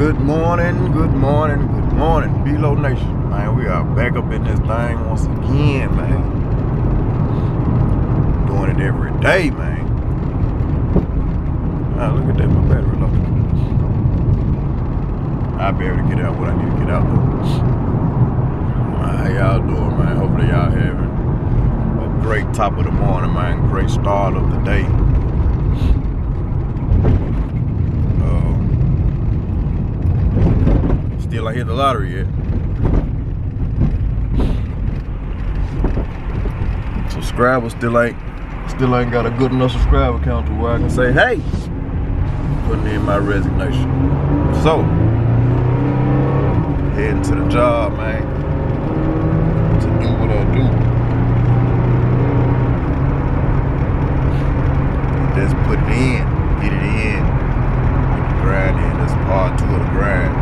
Good morning, good morning, good morning, B-Lo Nation. Man, we are back up in this thing once again, man. Doing it every day, man. Ah, look at that, my battery low. I'll be able to get out what I need to get out, though. How y'all doing, man? Hopefully y'all having a great top of the morning, man. Great start of the day. Still ain't hit the lottery yet. Subscribers still ain't got a good enough subscriber count to where I can say, hey, putting in my resignation. So, heading to the job, man, to do what I do. Just put it in, get it in, put the grind in. That's part 2 of the grind.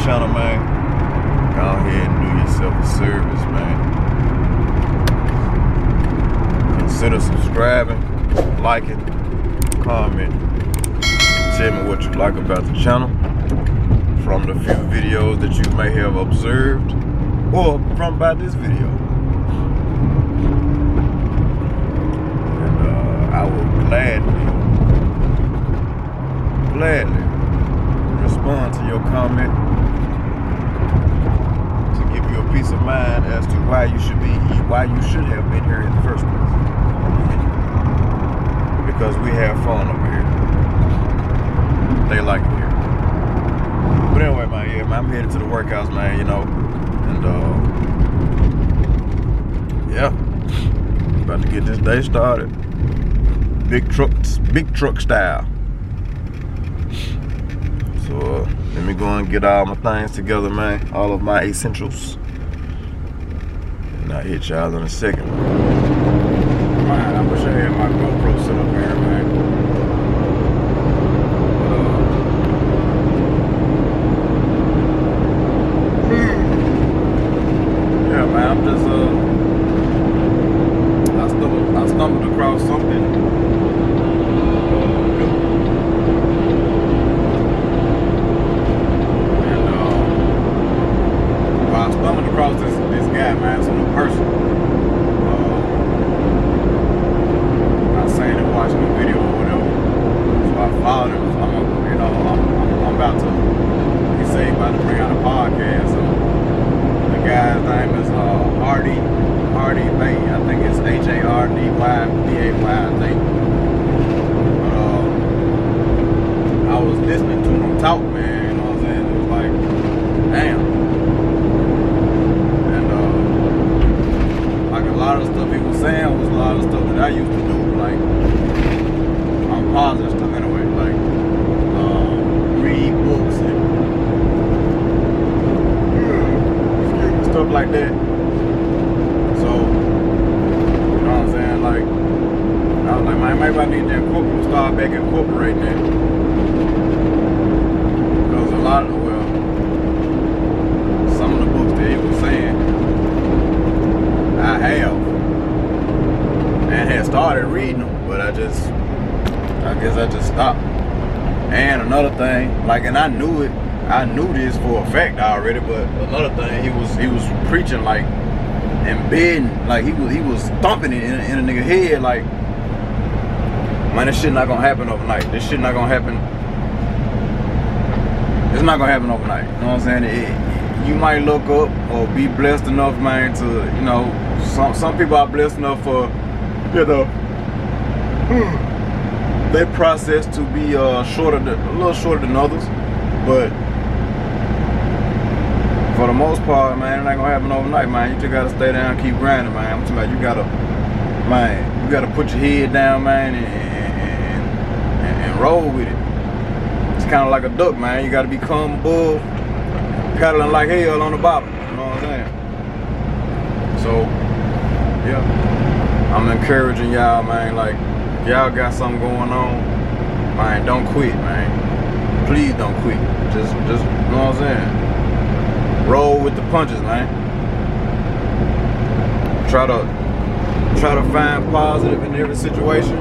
Channel, man, go ahead and do yourself a service, man. Consider subscribing, liking, comment, tell me what you like about the channel from the few videos that you may have observed or from by this video. And I will gladly respond to your comment, peace of mind as to why you should have been here in the first place. Because we have fun over here. They like it here. But anyway, man, yeah, man, I'm headed to the workhouse, man, you know, and yeah, about to get this day started. Big truck style. So let me go and get all my things together, man. All of my essentials. I'll hit y'all in a second. Man, I wish I had my GoPro set up here, man. Yeah, man, I'm just I stumbled across something. I stumbled across this guy, man, some person. I seen him watching the video or whatever, so I followed him. So I'm about to. He said he about to bring out a podcast. So the guy's name is Hardy Bay. I think it's HARDYBAY. I think. But I was listening to him talk, man. You know what I'm saying? It was like, damn. A lot of the stuff he was saying was a lot of stuff that I used to do, like positive stuff anyway, like read books and stuff like that. So, you know what I'm saying? Like, I was like, man, maybe I need to start back incorporating that. Because some of the books that he was saying, I have and had started reading them, but I guess I just stopped. And another thing, like, and I knew this for a fact already, but another thing, he was preaching, like, embedding, like he was thumping it in a nigga head, like, man, this shit not gonna happen overnight. This shit not gonna happen. It's not gonna happen overnight. You know what I'm saying? You might look up or be blessed enough, man, to, you know, some people are blessed enough for, you know, their process to be a little shorter than others, but for the most part, man, it ain't gonna happen overnight, man. You just gotta stay down, keep grinding, man. I'm talking about, you gotta put your head down, man, and roll with it. It's kind of like a duck, man. You gotta be calm above, paddling like hell on the bottom. You know what I'm saying? So, yeah, I'm encouraging y'all, man. Like, y'all got something going on, man, don't quit, man. Please don't quit. Just, you know what I'm saying? Roll with the punches, man. Try to Try to find positive in every situation.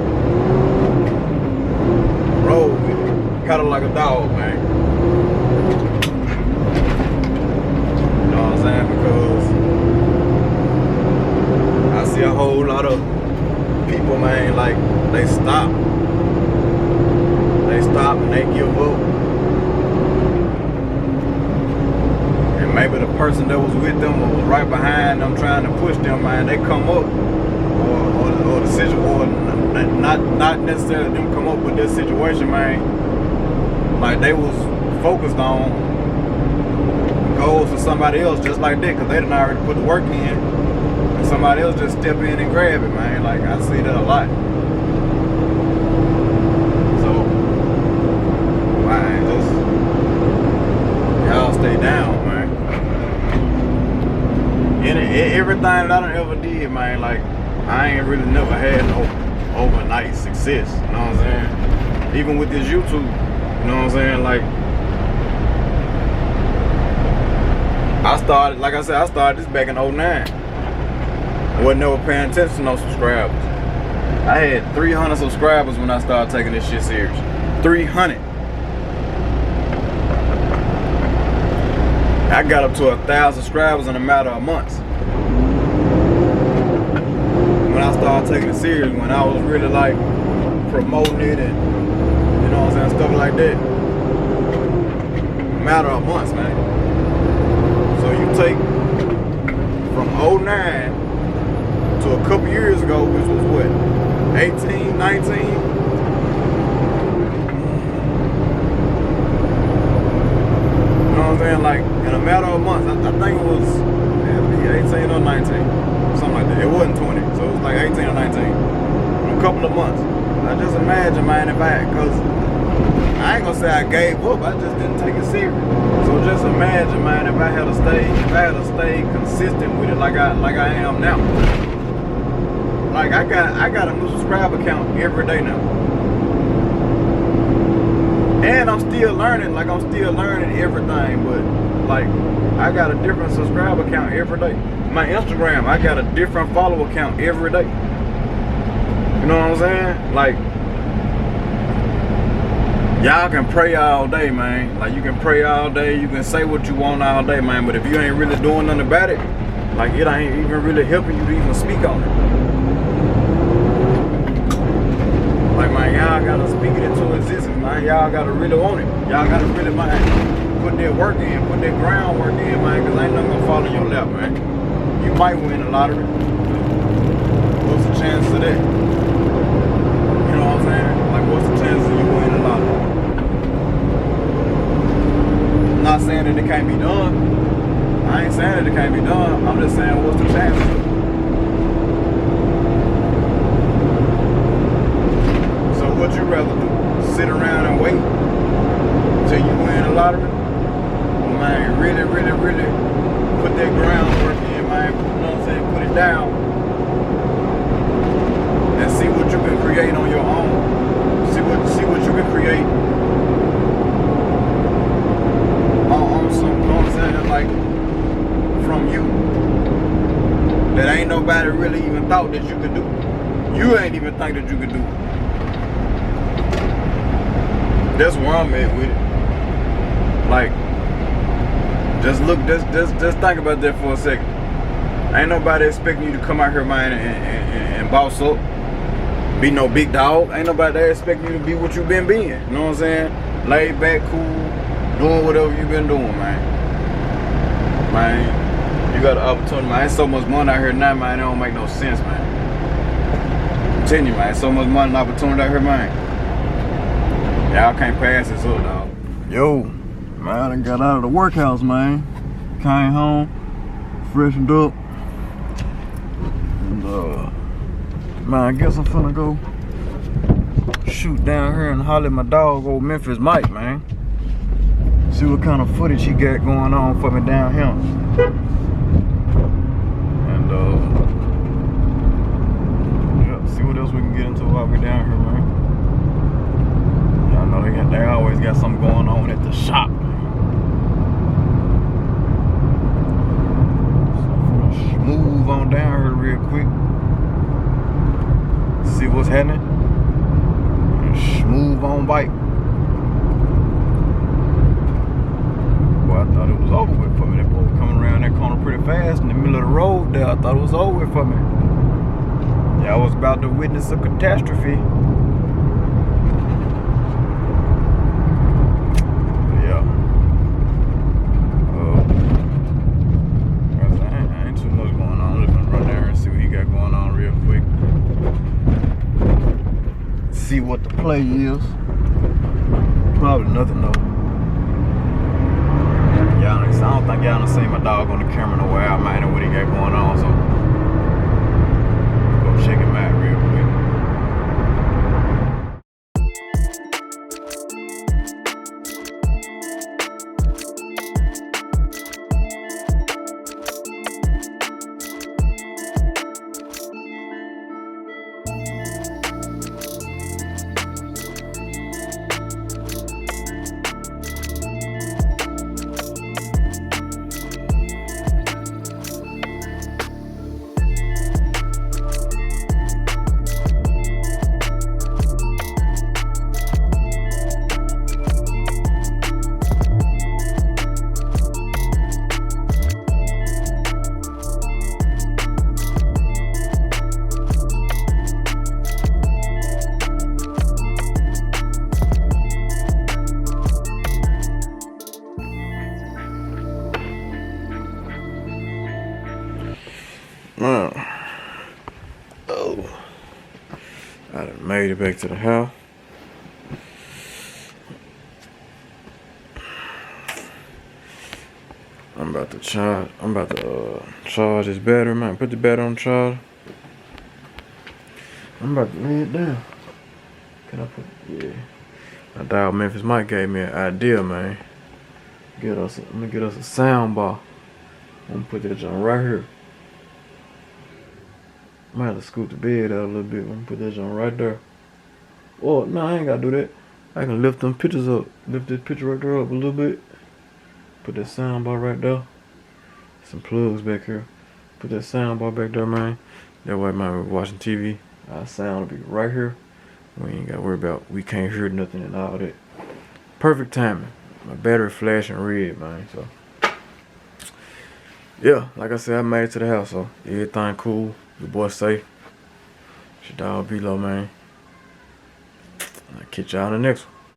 Roll with it. Kinda like a dog, man. You know what I'm saying? Because I see a whole lot of people, man, like they stop. They stop and they give up. And maybe the person that was with them or was right behind them trying to push them, man, they come up. Or the situation, or not necessarily them come up with this situation, man. Like they was focused on goals for somebody else just like that, because they done already put the work in. And somebody else just step in and grab it, man. Like I see that a lot. So, man, just y'all stay down, man. Everything that I done ever did, man, like I ain't really never had no overnight success, you know what I'm saying? Even with this YouTube, you know what I'm saying? Like, I started this back in 09. I wasn't never paying attention to no subscribers. I had 300 subscribers when I started taking this shit serious. 300. I got up to 1,000 subscribers in a matter of months. When I started taking it serious, when I was really like promoting it and, you know what I'm saying, stuff like that. A matter of months, man. So you take from 09 to a couple years ago, which was what, 18, 19? You know what I'm saying? Like in a matter of months, I think it was 18 or 19. Something like that. It wasn't 20, so it was like 18 or 19. In a couple of months. I just imagine, man, because I ain't gonna say I gave up, I just didn't take it serious. So just imagine, man, if I had to stay consistent with it like I am now. Like I got a new subscriber count every day now. And I'm still learning, everything, but like I got a different subscriber count every day. My Instagram, I got a different follower count every day. You know what I'm saying? Like, y'all can pray all day, man. Like, you can pray all day, you can say what you want all day, man. But if you ain't really doing nothing about it, like, it ain't even really helping you to even speak on it. Like, man, y'all gotta speak it into existence, man. Y'all gotta really want it. Y'all gotta really, man, put that work in, put that groundwork in, man, because ain't nothing gonna fall in your lap, man. You might win the lottery. What's the chance of that? You know what I'm saying? Like, what's the chance of you winning the lottery? I'm not saying that it can't be done. I ain't saying that it can't be done. I'm just saying, what's the chances of it? So what you rather do? Sit around and wait till you win the lottery? Or, man, really put that groundwork in, man, you know what I'm saying, put it down and see what you can create on your own. See what you can create on some, you know what I'm saying, like from you that ain't nobody really even thought that you could do. You ain't even think that you could do. That's where I'm at with it. Like, just think about that for a second. Ain't nobody expecting you to come out here, man, and boss up. Be no big dog. Ain't nobody there expecting you to be what you been being. You know what I'm saying? Laid back, cool, doing whatever you been doing, man. Man, you got an opportunity, man. There's so much money out here now, man. It don't make no sense, man. I'm telling you, man. So much money and opportunity out here, man. Y'all can't pass this up, dog. Yo, man, I done got out of the workhouse, man. Came home, freshened up. And, man, I guess I'm finna go shoot down here and holler at my dog, old Memphis Mike, man. See what kind of footage he got going on for me down here. And, yeah, see what else we can get into while we down here, man. Y'all know they always got something going on at the shop. So I'm gonna move on down here real quick. see what's happening. Smooth on bike. Boy, I thought it was over with for me. That boy was coming around that corner pretty fast in the middle of the road there. I thought it was over with for me. Yeah, I was about to witness a catastrophe. Yeah. Ain't too much going on. Let's run there and see what he got going on real quick. See what the play is. Probably nothing though. Y'all, I don't think y'all done seen my dog on the camera nowhere. I might know what he got going on, so go check him out real quick. Oh, I done made it back to the house. I'm about to charge. Charge this battery, man. Put the battery on charge. I'm about to lay it down. Can I put? Yeah. My dog Memphis Mike gave me an idea, man. I'm gonna get us a sound bar. I'm gonna put that joint right here. Might have to scoot the bed out a little bit. I'm gonna put that joint right there. Oh, no, I ain't gotta do that. I can lift them pictures up. Lift this picture right there up a little bit. Put that sound bar right there. Some plugs back here. Put that sound bar back there, man. That way, man, we're watching TV. Our sound will be right here. We ain't gotta worry about, we can't hear nothing and all that. Perfect timing. My battery flashing red, man, so. Yeah, like I said, I made it to the house, so everything cool. Your boy safe. It's your dog B-Lo, man. I'll catch y'all in the next one.